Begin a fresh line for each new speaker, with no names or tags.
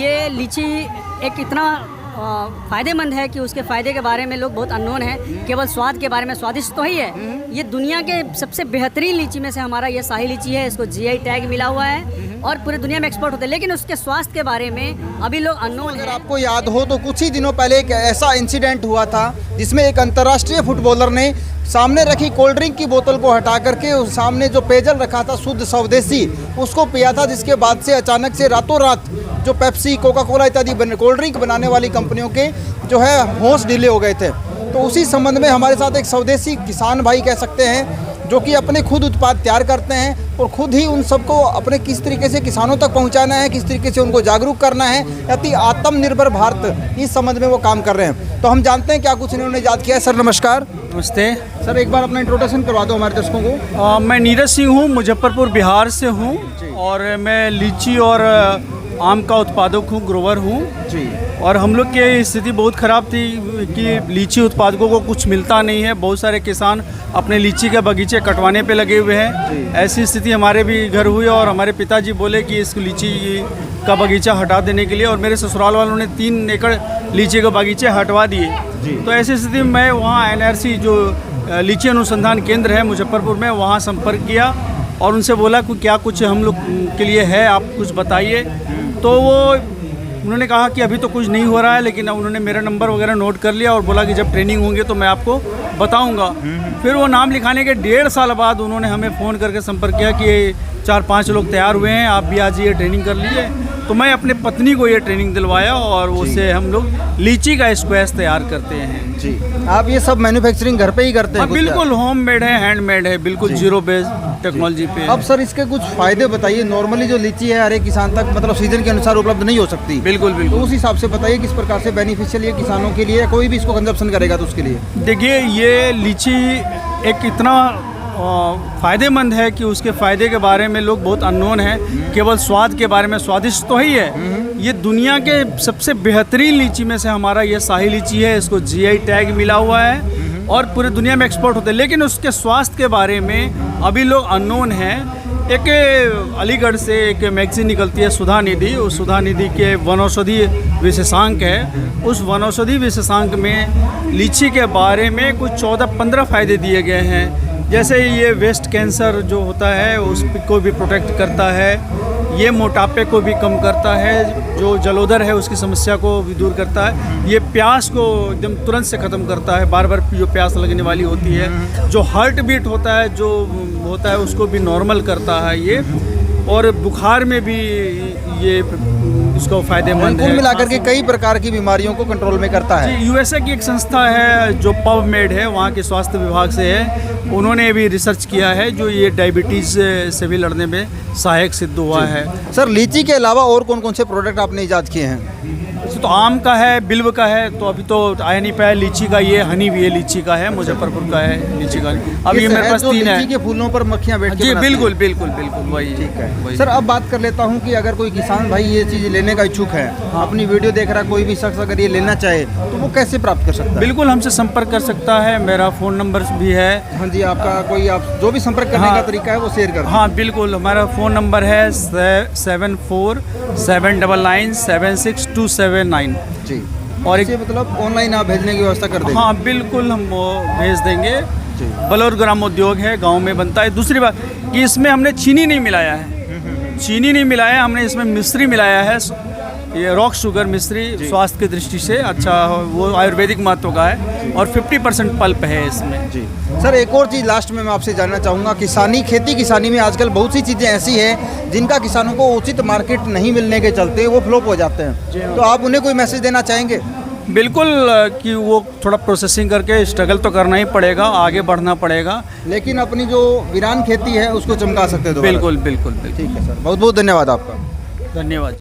ये लीची एक इतना फ़ायदेमंद है कि उसके फ़ायदे के बारे में लोग बहुत अननोन हैं। केवल स्वाद के बारे में स्वादिष्ट तो ही है, ये दुनिया के सबसे बेहतरीन लीची में से हमारा ये शाही लीची है। इसको जीआई टैग मिला हुआ है और पूरे दुनिया में एक्सपोर्ट होता है, लेकिन उसके स्वास्थ्य के बारे में अभी लोग अननोन हैं।
अगर आपको याद हो तो कुछ ही दिनों पहले एक ऐसा इंसिडेंट हुआ था जिसमें एक अंतर्राष्ट्रीय फुटबॉलर ने सामने रखी कोल्ड ड्रिंक की बोतल को हटा करके उस सामने जो पेयजल रखा था शुद्ध स्वदेशी उसको पिया था, जिसके बाद से अचानक से रातों रात जो पेप्सी, कोका कोला इत्यादि कोल्ड ड्रिंक बनाने वाली कंपनियों के जो है होश ढीले हो गए थे। तो उसी संबंध में हमारे साथ एक स्वदेशी किसान भाई कह सकते हैं जो कि अपने खुद उत्पाद तैयार करते हैं और खुद ही उन सबको अपने किस तरीके से किसानों तक पहुंचाना है, किस तरीके से उनको जागरूक करना है, अति आत्मनिर्भर भारत, इस संबंध में वो काम कर रहे हैं। तो हम जानते हैं क्या कुछ इन्होंने याद किया है। सर नमस्कार।
नमस्ते
सर, एक बार अपना इंट्रोडक्शन करवा दो हमारे दर्शकों को।
मैं नीरज सिंह हूँ, मुजफ्फरपुर बिहार से हूँ और मैं लीची और आम का उत्पादक हूँ, ग्रोवर हूँ
जी।
और हम लोग की स्थिति बहुत ख़राब थी कि लीची उत्पादकों को कुछ मिलता नहीं है। बहुत सारे किसान अपने लीची के बगीचे कटवाने पे लगे हुए हैं। ऐसी स्थिति हमारे भी घर हुई और हमारे पिताजी बोले कि इस लीची का बगीचा हटा देने के लिए, और मेरे ससुराल वालों ने 3 एकड़ लीची के बगीचे हटवा दिए। तो ऐसी स्थिति में मैं वहाँ NRC जो लीची अनुसंधान केंद्र है मुजफ्फरपुर में, वहाँ संपर्क किया और उनसे बोला कि क्या कुछ हम लोग के लिए है, आप कुछ बताइए। तो उन्होंने कहा कि अभी तो कुछ नहीं हो रहा है, लेकिन उन्होंने मेरा नंबर वगैरह नोट कर लिया और बोला कि जब ट्रेनिंग होंगे तो मैं आपको बताऊंगा। फिर वो नाम लिखाने के 1.5 साल बाद उन्होंने हमें फ़ोन करके संपर्क किया कि 4-5 लोग तैयार हुए हैं, आप भी आ जाइए, ट्रेनिंग कर लीजिए। तो मैं अपने पत्नी को ये ट्रेनिंग दिलवाया और उससे हम लोग लीची का स्क्वैश तैयार करते हैं
जी। आप ये सब मैन्युफैक्चरिंग घर पे ही करते हैं?
बिल्कुल होममेड है, हैंडमेड है, बिल्कुल जीरो बेस टेक्नोलॉजी पे।
अब सर इसके कुछ फायदे बताइए। नॉर्मली जो लीची है हर एक किसान तक मतलब सीजन के अनुसार उपलब्ध नहीं हो सकती।
बिल्कुल बिल्कुल।
तो उस हिसाब से बताइए किस प्रकार से बेनिफिशियल है किसानों के लिए, कोई भी इसको कंजप्शन करेगा तो उसके लिए।
देखिए, ये लीची एक इतना फ़ायदेमंद है कि उसके फ़ायदे के बारे में लोग बहुत अननोन हैं। केवल स्वाद के बारे में स्वादिष्ट तो ही है, ये दुनिया के सबसे बेहतरीन लीची में से हमारा ये शाही लीची है। इसको जीआई टैग मिला हुआ है और पूरे दुनिया में एक्सपोर्ट होता है, लेकिन उसके स्वास्थ्य के बारे में अभी लोग अननोन हैं। एक अलीगढ़ से एक मैगजीन निकलती है सुधा निधि, उस सुधा निधि के वनौषधि विशेषांक है। उस वनौषधि विशेषांक में लीची के बारे में कुछ 14-15 फ़ायदे दिए गए हैं। जैसे ये वेस्ट कैंसर जो होता है उसको भी प्रोटेक्ट करता है, ये मोटापे को भी कम करता है, जो जलोदर है उसकी समस्या को भी दूर करता है, ये प्यास को एकदम तुरंत से ख़त्म करता है, बार बार जो प्यास लगने वाली होती है, जो हार्ट बीट होता है जो होता है उसको भी नॉर्मल करता है ये, और बुखार में भी ये इसको फ़ायदेमंद है।
कुल मिलाकर के कई प्रकार की बीमारियों को कंट्रोल में करता है।
USA की एक संस्था है जो PubMed है, वहाँ के स्वास्थ्य विभाग से है, उन्होंने भी रिसर्च किया है जो ये डायबिटीज़ से भी लड़ने में सहायक सिद्ध हुआ है।
सर लीची के अलावा और कौन कौन से प्रोडक्ट आपने ईजाद किए हैं?
तो आम का है, बिल्व का है, तो अभी तो आया नहीं पाया। लीची का ये हनी भी है, लीची का है, मुजफ्फरपुर का है लीची का। अभी मेरे पास 3 है।
लीची के फूलों पर मक्खियाँ बैठ के
जी बिल्कुल बिल्कुल बिल्कुल वही।
ठीक है सर, अब बात कर लेता हूँ कि अगर कोई किसान भाई ये चीज़ लेने का इच्छुक है, अपनी वीडियो देख रहा कोई भी शख्स अगर ये लेना चाहे तो वो कैसे प्राप्त कर सकता है?
बिल्कुल हमसे संपर्क कर सकता है, मेरा फ़ोन नंबर भी है।
हाँ जी, आपका कोई आप जो भी संपर्क करने का तरीका है वो शेयर कर।
हाँ बिल्कुल, हमारा फ़ोन नंबर है 7479762779
जी।
और
एक मतलब ऑनलाइन आप भेजने की व्यवस्था कर देंगे?
हाँ बिल्कुल, हम वो भेज देंगे। बलौर ग्रामोद्योग है, गांव में बनता है। दूसरी बात कि इसमें हमने चीनी नहीं मिलाया है, चीनी नहीं मिलाया, हमने इसमें मिश्री मिलाया है, ये रॉक शुगर मिश्री। स्वास्थ्य की दृष्टि से अच्छा, वो आयुर्वेदिक महत्व का है और 50% पल्प है इसमें।
जी सर, एक और चीज़ लास्ट में मैं आपसे जानना चाहूँगा। खेती किसानी में आजकल बहुत सी चीज़ें ऐसी हैं जिनका किसानों को उचित मार्केट नहीं मिलने के चलते वो फ्लॉप हो जाते हैं, तो आप उन्हें कोई मैसेज देना चाहेंगे?
बिल्कुल, कि वो थोड़ा प्रोसेसिंग करके स्ट्रगल तो करना ही पड़ेगा, आगे बढ़ना पड़ेगा,
लेकिन अपनी जो वीरान खेती है उसको चमका सकते हैं।
बिल्कुल बिल्कुल बिल्कुल।
ठीक है सर, बहुत बहुत धन्यवाद आपका।
धन्यवाद।